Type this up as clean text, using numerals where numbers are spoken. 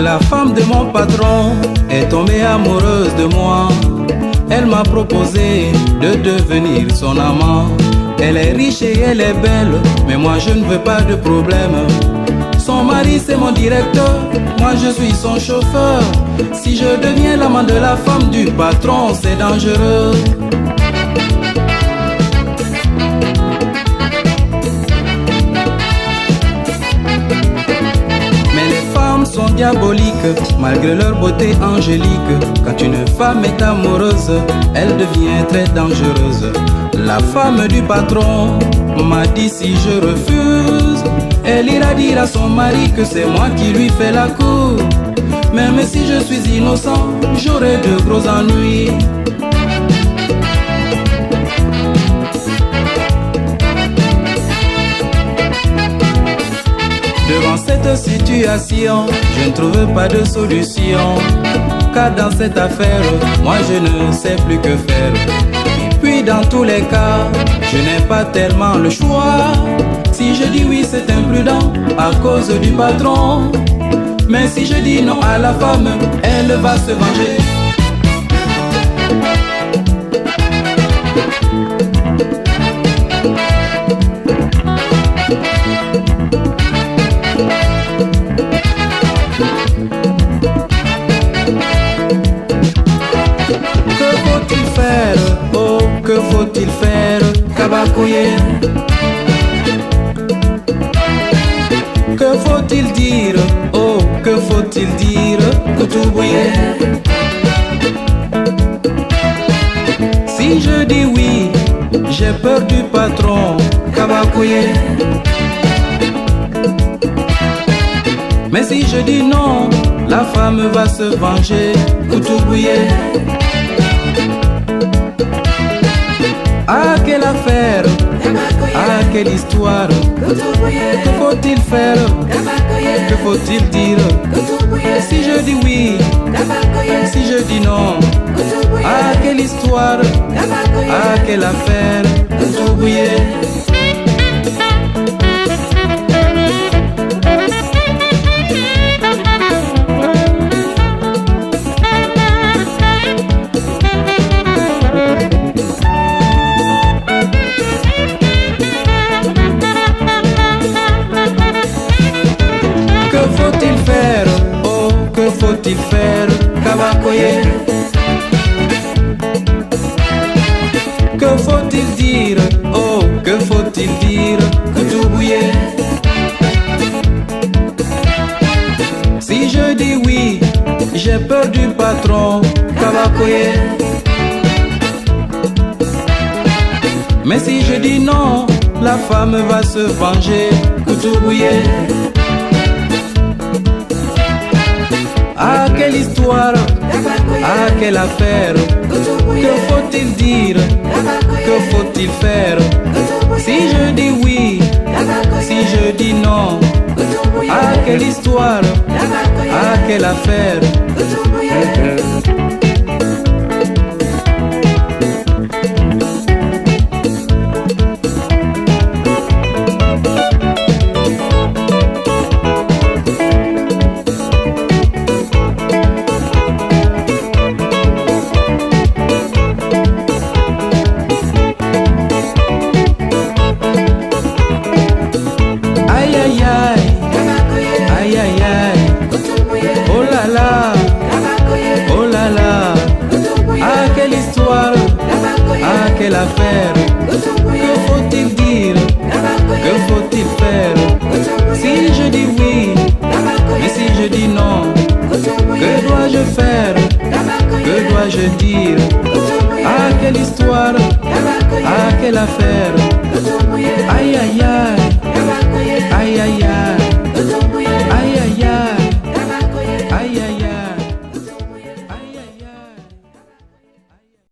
La femme de mon patron est tombée amoureuse de moi. Elle m'a proposé de devenir son amant. Elle est riche et elle est belle, mais moi je ne veux pas de problème. Son mari c'est mon directeur, moi je suis son chauffeur. Si je deviens l'amant de la femme du patron, c'est dangereux. Mais les femmes sont diaboliques, malgré leur beauté angélique. Quand une femme est amoureuse, elle devient très dangereuse. La femme du patron m'a dit si je refuse, elle ira dire à son mari que c'est moi qui lui fais la cour. Même si je suis innocent, j'aurai de gros ennuis. Devant cette situation, je ne trouve pas de solution. Car dans cette affaire, moi je ne sais plus que faire. Et puis dans tous les cas, je n'ai pas tellement le choix. Si je dis oui c'est imprudent à cause du patron. Mais si je dis non à la femme, elle va se venger. Que faut-il faire? Oh, que faut-il faire? Kabakoye. Que faut-il dire? Oh, que faut-il dire? Koutoubouyé. Si je dis oui, j'ai peur du patron. Kabakoye. Mais si je dis non, la femme va se venger. Koutoubouyé. Ah, quelle affaire! Ah, quelle histoire! Que faut-il faire? Que faut-il dire? Si je dis oui, si je dis non. Ah, quelle histoire! Ah, quelle affaire! Koutoubouyé. Que faut-il faire? Oh, que faut-il faire? Kabakoye. Que faut-il dire? Oh, que faut-il dire? Koutoubouyé. Si je dis oui, j'ai peur du patron. Kabakoye. Mais si je dis non, la femme va se venger. Koutoubouyé. Ah, quelle histoire! Ah, quelle affaire! Que faut-il dire? Que faut-il faire? Si je dis oui, si je dis non. Ah, quelle histoire! Ah, quelle affaire! Aïe aïe aïe, aïe aïe aïe, oh là là, oh là là. Ah, quelle histoire, ah, quelle affaire. Que faut-il dire? Que faut-il faire? Si je dis oui, mais si je dis non, que dois-je faire? Que dois-je dire? Ah, quelle histoire, ah, quelle affaire. Aïe aïe aïe.